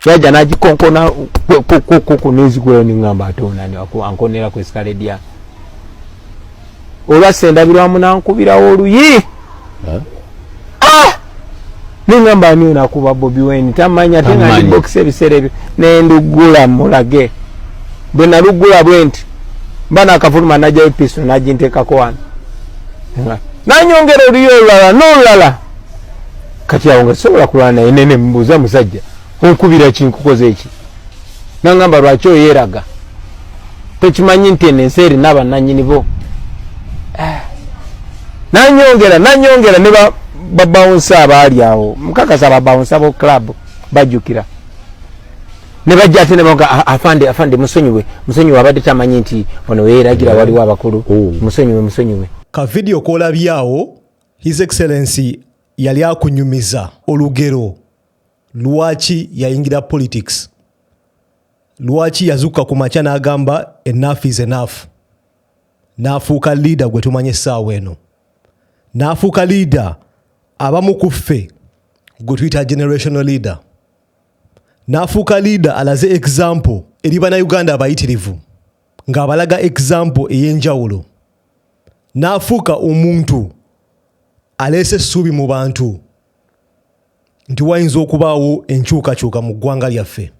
yaja najikonkona kunezi kwe ningamba atona ni ankonera ku escalator olwasenda birwamu nankubira oluyi ningamba ni nakuba Bobi Wine tamanya tenga ni box ebisere nendugula mulage bena lugula bwenti bana akafuluma naja episo najinteka ko wana nanyongera oluyo lala kati yaonge sobola kulana enene mbuza musajja onkubira kinkukoze eki nangamba lwakyo yeraga tekimanyi ntene seri naba nanyinibo nanyongera ne babounce abali awo mukakasa babounce abo club bajukira ne bajjate ne banga afande musonyiwe abadde tamanyi nti ono yeragira wali wabakulu musonyiwe ka video kola byawo His Excellency yali akunyumiza olugero lwaki yayingira politics, lwaki yazuka ku macha n'agamba enough is enough, n'afuuka leader gwe tumanye essaawa eno, n'afuuka leader abamu ku ffe gwe tuyita generational leader, n'afuuka leader alaze example eri bannayuganda abayitirivu ng'abalaga example ey'enjawulo, n'afuuka omuntu alese essuubi mu bantu nti wayinza okubaawo enkyukakyuka mu ggwanga lyaffe.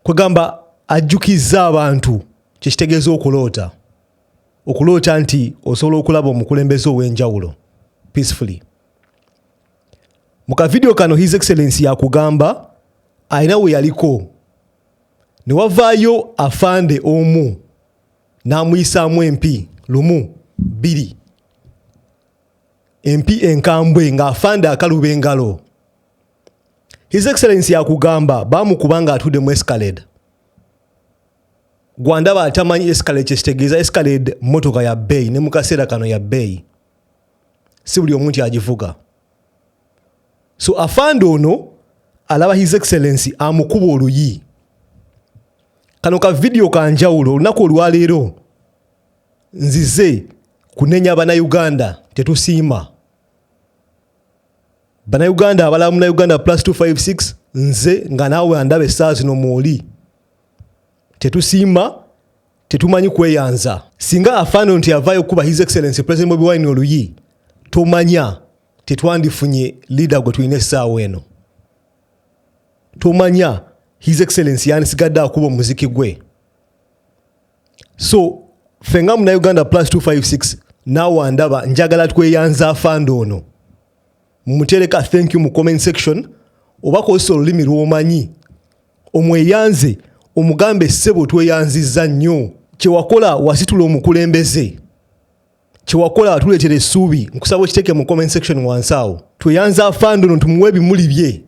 Kwegamba ajjukizza abantu kyekitegeeza okuloota nti osobola okulaba omukulembeze ow'enjawulo peacefully. Mu kavidiyo kano His Excellency yakugamba alina we yaliko ne wavaayo afande omu n'amuyisaamu MP lumu bbiri, MP enkambwe ng'afande akaluba engalo. His Excellency yakugamba bamukubanga atudde mu escalade. Gwandaba atamanyi escalade kyekitegeeza escalade motoka ya bbeeyi ne mu kaseera kano ya bbeeyi. Si buli omuntu agivuga. So afande ono alaba His Excellency amukuba oluyi. Kano ka video kanjawulo olunaku olwaleero nzize kunenya bannayuganda tetusiima. Bannayuganda abalala munnayuganda +256 nze nga naawe andabe essaawa zino mwoli. Tetusiima, tetumanyi kweyanza. Singa afaano nti avaayo okuba His Excellency President Bobi Wine oluyi, tomanya tetwandifunye leader gwe tulina essaawa eno. Tomanya His Excellency yanisigadde akuba omuziki gwe. So fenga munnayuganda +256 naawe andaba njagala tweyanza afande ono. Mumutereka thank you mu comment section oba kozesa olulimi lw'omanyi omweyanze omugambe ssebo tweyanzizza nnyo kyewakola wasitula omukulembeze, kyewakola atuleetera essuubi. Nkusaba okiteeke mu comment section wansi awo. Tweyanza afande ono tumuwe ebimuli bye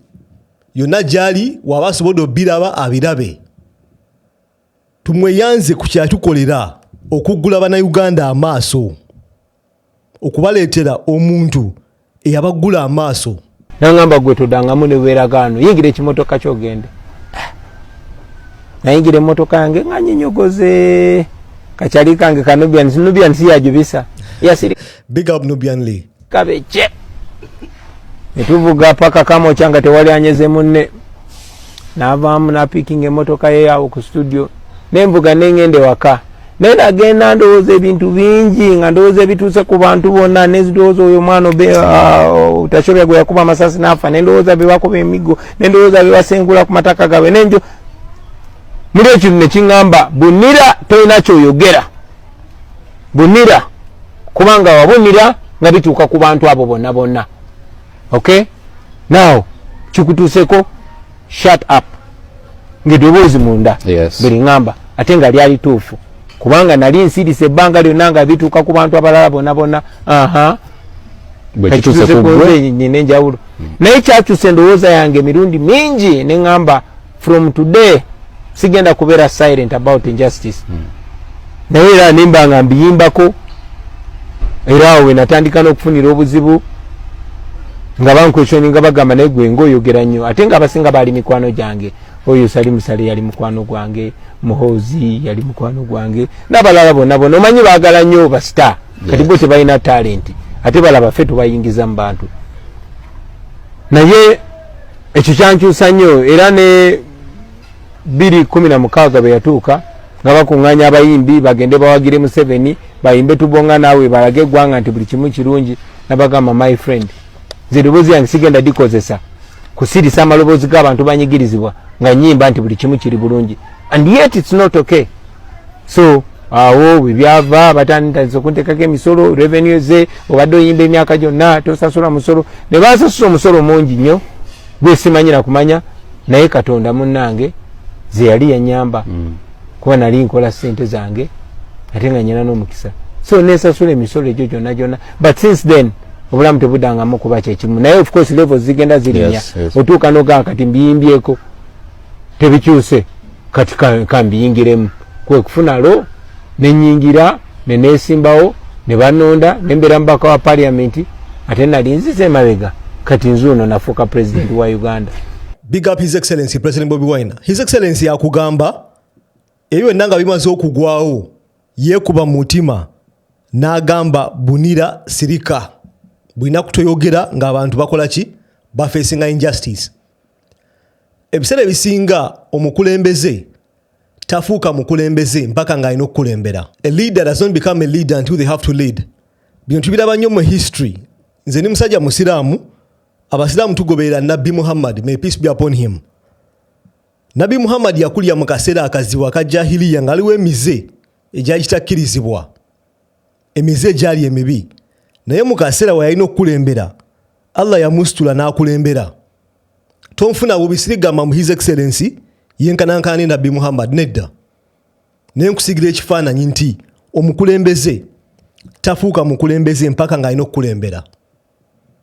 yonna gy'ali waba asobodde obbiraba abirabe. Tumweyanze ku kyatukolera okuggula bannayuganda amaaso, okubaleetera omuntu eyabagula amaaso. Nangamba gwe todangamu ne weeragaano yingira ekimotoka kyogende. Nayingira emmotoka yange nga nyinyogoze kakyali kange ka Nubian si yajubisa yasiri. Big up Nubian Lee. Kabeche netuvuga paka kama ochanga tewali anyeze munne navaamu napiking emmotoka ye yawo ku studio nemvuga nengende waka nenda genda ndowooza ebintu bingi nga ndowooza ebituuse ku bantu bonna nezidowooza oyo mwana utashobya gwe yakuba amasasi nafa nendowooza bebakuba emigo nendowooza bebasengula ku mataka gawe nenjo muri ekintu nekiŋŋamba bunira tolina kyoyogera, bunira kubanga wabunira nga bituuka ku bantu abo bonna. Okay? Now kikutuuseko shut up ng'eddoboozi munda. Yes. Buli ŋŋamba ate nga lyali tuufu kubanga nali nsirise ebbanga lyonna nga bituuka ku bantu abalala bonna. Nyine enjawulo. Naye kyakyusa endowooza yange mirundi mingi ne ŋŋamba from today sigenda kubeera silent about injustice. Naye era nimba nga mbiyimbako era awo natandika n'okufunira obuzibu nga bankwesyoninga bagamba naye gwe ng'oyogera nnyo ate nga abasinga baali mikwano gyange. Oyo Sali Musale yali mukwano gwange, Muhoozi yali mukwano gwange n'abalala bonna omanyi baagala nnyo basita. Kati bo tebalina talenti ate balaba ffe tubayingiza mu bantu. Naye ekyo kyankyusa nnyo era ne 2016 bwe yatuuka nga bakuŋŋaanya abayimbi bagende bawagire Museveni bayimbe tubonga naawe balage eggwanga nti buli kimu kirungi nabagamba my friend nze eddoboozi yange sigenda dikozesa kusirisa amaloboozi g'abantu banyigirizibwa nga nnyimba nti buli kimu kiri bulungi and yet it's not okay. So awo bwe byava batandise okunteekako emisolo revenue ze obadde oyimba emyaka gyonna tosasula musolo ne basasula omusolo mungi nnyo gwe simanyira kumanya naye Katonda munnange ze yali yanyamba kuba nali nkola ssente zange ate nga nyina n'omukisa so nesasula emisolo egyo gyonna but since then obulamu tebuddangamu kuba kyekimu naye of course levels zigenda zirinya otuuka nogaa kati mbiyimbyeko tebikyuse kati kambiyingiremu kwe kufuna lo nenyingira nenesimbawo ne banonda nembeera mubaka wa parliament ate nali nzize emabega kati nzuuno nafuuka president wa Uganda. Big up His Excellency President Bobi Wine. His Excellency akugamba ebyo nanga bimaze okugwawo yekuba mutima n'agamba bunira sirika bwina kutoyogera ng'abantu bakola ki bafeesinga injustice. Ebiseera ebisinga omukulembeze tafuuka mukulembeze mpaka ng'alina okukulembera. A leader does not become a leader until they have to lead. Bino tubiraba nnyo mu history. Nze ni musajja musiraamu, abasiraamu tugoberera Nabbi Muhammad, may peace be upon him. Nabbi Muhammad yakulira mu kaseera akazibu aka jahiliya ng'aliwo emize egyali kitakkirizibwa, emize egyali emibi. Naye mu kaseera we yalina okukulembera Allah yamusitula n'akulembera. Tonfuna bubisirigamba mu His Excellency yenkanankana ne Nabbi Muhammad nedda. Naye nkusigira ekifaananyi nti omukulembeze tafuuka mukulembeze mpaka ng'alina okukulembera.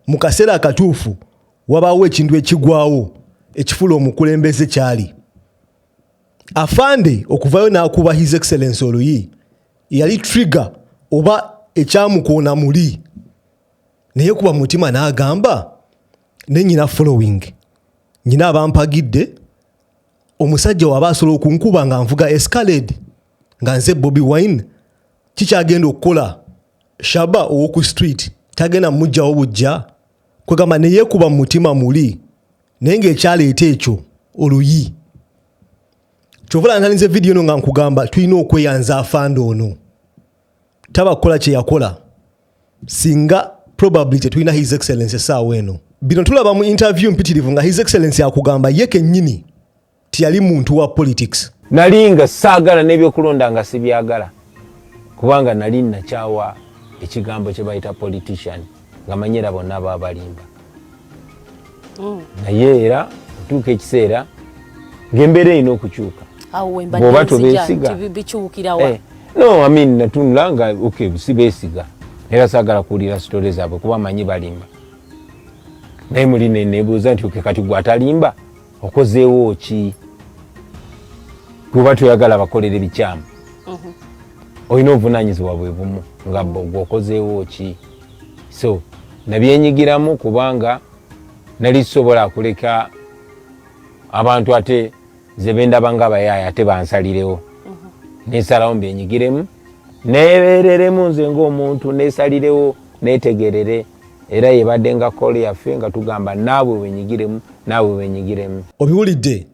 Mu kaseera akatuufu wabaawo ekintu ekigwawo ekifuula omukulembeze kyali. Afande okuvayo n'akuba His Excellency oluyi yali trigger oba ekyamukoona muli. Naye kuba mutima n'agamba ne nyina following. Nyina abampagidde omusajja waba asobola okunkuba nga nvuga Escalade nga nze Bobi Wine kikyagenda okukola Shaba ow'oku street tagenda mujjawo bujja kwegamba ne yeekuba mu mutima muli naye ng'ekyaleeta ekyo oluyi. Kyovula ntalinze video eno nga nkugamba tulina okweyanza afande ono taba kukola kye yakola singa probably tetulina His Excellency essaawa eno. Bino tulaba mu interview mpitirivu nga His Excellency akugamba ye kennyini tiyali muntu wa politics. Nali nga saagala n'ebyokulonda nga sibyagala kubanga nali nakyawa ekigambo kye bayita politician nga manyira bonna baabalimba. Naye era otuuka ekiseera ng'embeera erina okukyuka. Bw'oba tobeesiga no, I mean natunula nga okay sibeesiga era saagala kuwulira sitole zaabwe kuba manyi balimba. Naye muli nebuuza nti kati gwe atalimba okozeewo ki? Kuba toyagala bakolere bikyamu olina obuvunaanyizibwa bwe bumu nga gwe okozeewo ki? So nabyenyigiramu kubanga nali sobola kuleka abantu ate ze bendaba nga bayaaya ate bansalirewo. Nesalawo mbyenyigiremu neebereremu nze ng'omuntu neesalirewo neetegerere era yebadde nga kole yaffe nga tugamba naawe wenyigiremu naawe wenyigiremu. Obiwulidde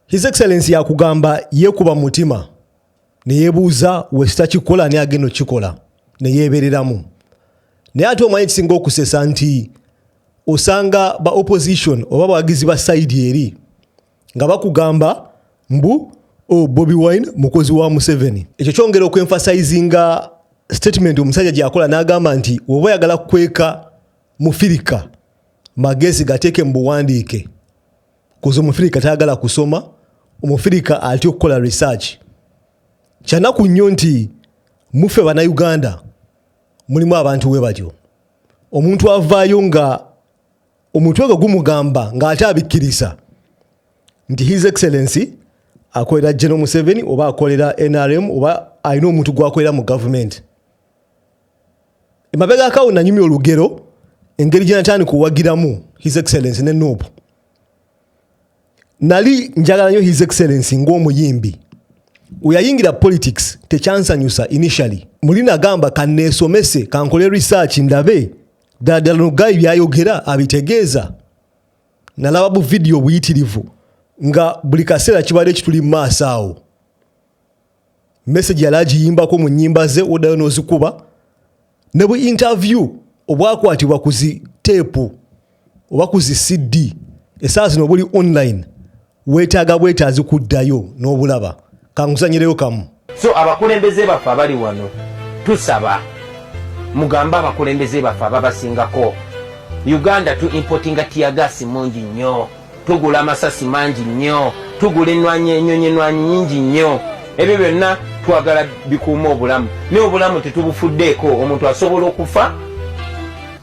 His Excellency yakugamba yeekuba mutima ne yeebuuza wekitakikola ani agenda okikola ne yeebereramu. Naye ate omanyi ekisinga okusesa nti osanga ba opposition oba bawagizi ba side eri nga bakugamba mbu Bobi Wine mukozi wa Museveni. Ekyo kyongera okwenfasizinga statement omusajja gye yakola n'agamba nti oba oyagala kukweka Mufirika magezi gateeke mu buwandiike kuza Omufirika tayagala kusoma, Omufirika atya okukola research. Kyanaku nnyo nti muffe Bannayuganda mulimu abantu we batyo. Omuntu avaayo nga omutwe gwe gumugamba ng'ate abikkiriza nti His Excellency akolera General Museveni oba akolera NRM oba alina omuntu gwakolera mu government. Emabega akawo nanyumya olugero engeri gye natandika okuwagiramu His Excellency ne Nobu. Nali njagala nnyo His Excellency ng'omuyimbi. Uyayingira politics tekyansanyusa initially. Muli nagamba kanneesomese kankole research ndabe ddala no guy byayogera abitegeeza. nalaba bu video buyitirivu nga buli kaseera kibadde kituli mu maaso awo. Message yali agiyimbako mu nnyimba ze oddayo n'ozikuba ne bu interview obwakwatibwa ku zi teepu oba ku zi CD essaawa zino buli online weetaaga bwetaazi kuddayo n'obulaba. Kanguzanyireyo kamu. So abakulembeze baffe abali wano tusaba mugamba abakulembeze baffe ababasingako. Uganda tu importinga tiyagasi mungi nnyo, tugula amasasi mangi nnyo, tugula ennyonyi nyingi nnyo. Ebyo byonna twagala bikuuma obulamu. Ne obulamu tetubufuddeeko, omuntu asobola okufa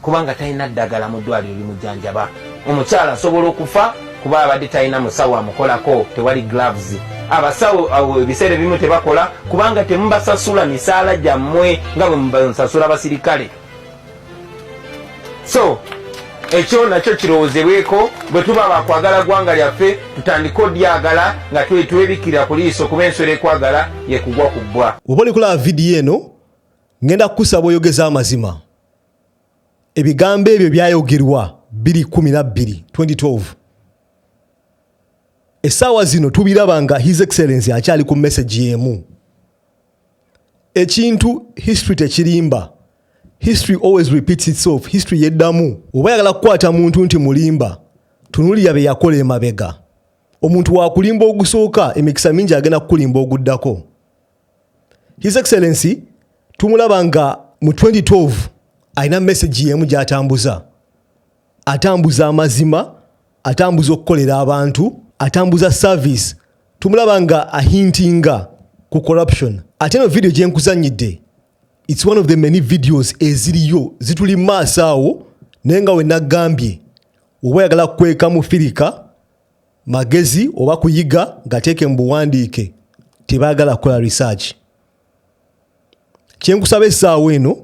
kubanga talina ddagala mu ddwaliro limujjanjaba. Omukyala asobola okufa kuba abadde talina musawo amukolako, tewali gloves. Abasawo ebiseera ebimu tebakola kubanga temubasasula misaala gyammwe nga bwe mubasasula abasirikale. So ekyo nakyo kirowoozebweko bwe tuba bakwagala ggwanga lyaffe tutandika odyagala nga twebikira ku liiso kuba ensolo ekwagala yekugwa ku bbwa. Oba oli kulaba vidiyo eno ngenda kukusaba oyogeza amazima. Ebigambo ebyo byayogerwa 2012 essaawa zino tubiraba nga His Excellency akyali ku message yemu. Ekintu history tekirimba. History always repeats itself. History yeddamu. Oba yagala kukwata muntu nti mulimba, tunulira bye yakola emabega. Omuntu wa kulimba ogusooka emikisa mingi agenda kukulimba oguddako. His Excellency tumulaba nga mu 2012 alina message yemu gy'atambuza. Atambuza amazima, atambuza okukolera abantu, atambuza service. Tumulaba nga ahintinga ku corruption. Ate no video gye nkuzannyidde, it's one of the many videos eziriyo zituli maaso awo naye nga we nagambye oba yagala kukweka mu firika magezi oba kuyiga gateeke mu buwandiike tebaagala kukola research. Kyenkusaba essaawa eno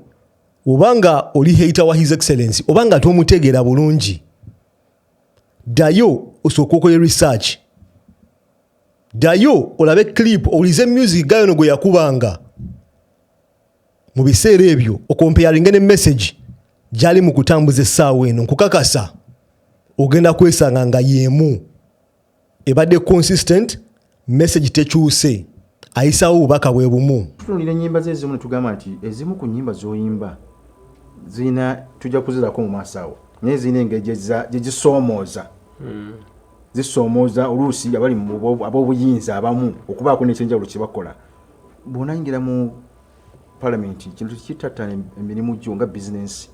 obanga oli hater wa His Excellency obanga tomutegeera bulungi, ddayo osooka okola research, ddayo olabe clip olize music gayo gwe yakubanga mu biseera ebyo okomparinge ne message gyali mu kutambuza essaawa eno. Nkukakasa ogenda kwesanga nga yemu ebadde consistent, message tekyuse, ayisawo obubaka bwe bumu. Tutunulira ennyimba ze ezimu ne tugamba nti ezimu ku nnyimba z'oyimba zirina tujja kuzirako mu maaso awo naye zirina engeri gye zisoomooza. Zisoomooza oluusi abali ab'obuyinza abamu okubaako n'ekyenjawulo kye bakola. Bw'onayingira mu Parliament kintu kitattana emirimu gyo nga business.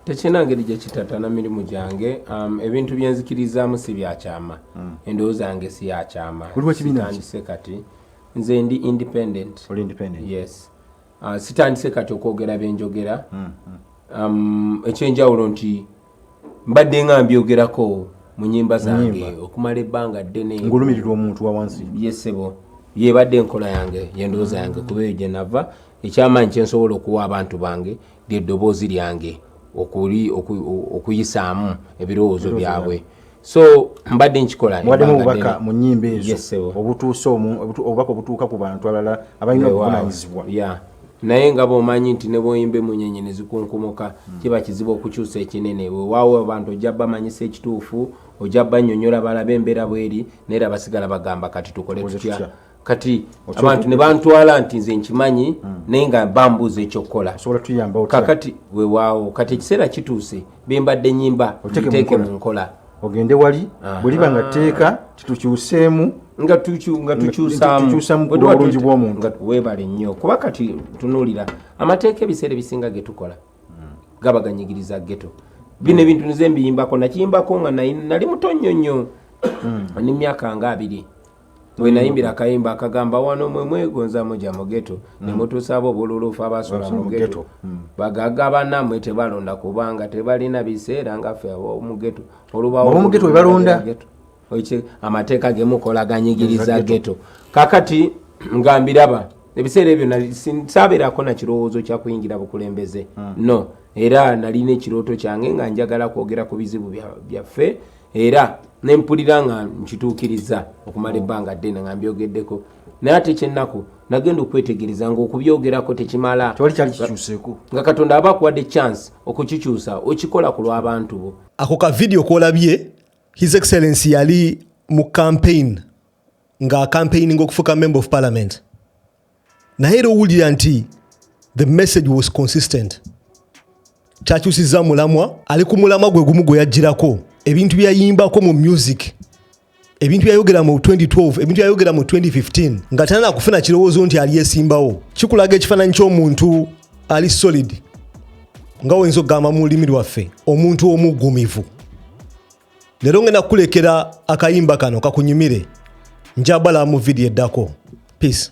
Tekina ngeri gye kitattana emirimu gyange. Ebintu byenzikirizzaamu si byakyama. Endowooza yange si yakyama. Sitandise kati nze ndi independent. Oli independent? Yes. Sitandise kati okwogera byenjogera. Ekyenjawulo nti mbadde nga mbyogerako mu nnyimba zange okumala ebbanga ddene. Ngulumirirwa omuntu wa wansi. Yesebo yebadde enkola yange yendowooza yange kuba eyo gye nava. Ekyamaanyi kye nsobola okuwa abantu bange ly'eddoboozi lyange okuyisaamu ebirowoozo byabwe. So mbadde nkikola mwadde obubaka mu nnyimba ezo obutuusa obubaka obutuuka ku bantu abalala abalina obuvunaanyizibwa. Naye nga bw'omanyi nti ne bw'oyimba emunyenye ne zikunkumuka kiba kizibu okukyusa ekinene. Weewaawo abantu ojja bamanyisa ekituufu, ojja bannyonnyola balabe embeera bweri naye era basigala bagamba kati tukole tutya. Kati abantu ne bantwala nti nze nkimanyi naye nga bambuuza ekyokukola. Kakati weewaawo kati ekiseera kituuse bembadde nnyimba teeke mu nkola. Ogende wali bweliba nga tteeka titukyuseemu nga tukyusaamu bulungi bw'omuntu. Weebale nnyo kuba kati tunuulira amateeka ebiseera ebisinga ge tukola gaba ganyigiriza ghetto. Bino ebintu nze mbiyimbako nakiyimbako nga nali muto nnyo nnyo ni myaka nga 2 we nayimbira akayimba akagamba wano mwe mwegonza mujja mu ghetto ne mutuusa abo bululufu abasula mu ghetto bagaga bannammwe tebalonda kubanga tebalina biseera nga ffe mu ghetto olubawo mu ghetto we balonda amateeka gemukola ganyigiriza ghetto. Kakati ngambiraba ebiseera ebyo saabeerako na kirowoozo kya kuyingira bukulembeze no, era nalina ekirooto kyange nga njagala kwogera ku bizibu byaffe era nempulira nga nkituukiriza okumala ebbanga ddene nga mbyogeddeko. Naye ate ekyennaku nagenda okwetegereza ng'okubyogerako tekimala nga Katonda aba akuwadde chance okukikyusa okikola ku lw'abantu bo. Ako ka video koolabye His Excellency yali mu campaign nga campaigning okufuka member of parliament. Naye era owulira nti the message was consistent. Kyakyusiza mulamwa, ali ku mulamwa gwe gumu gwe yajjirako. Ebintu byayimbako mu music, ebintu byayogera mu 2012, ebintu byayogera mu 2015 nga tanana kufuna kirowoozo nti ali yesimbawo. Kikulaga ekifaananyi ky'omuntu ali solid nga wenzo gamba mu lulimi lwaffe, omuntu omuggumivu. Leero ngenda kukulekera akayimba kano kakunyumire. Njabala mu video eddako. Peace.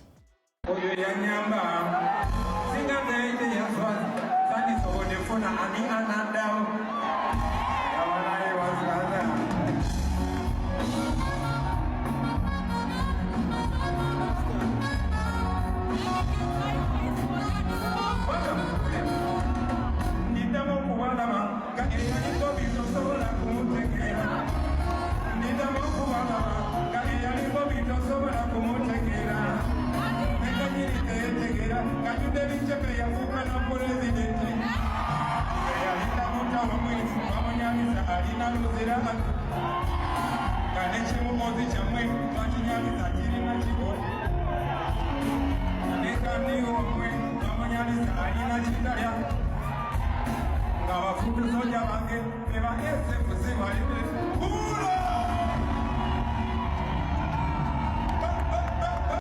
Soja wange, eba ese kuziwa ibe.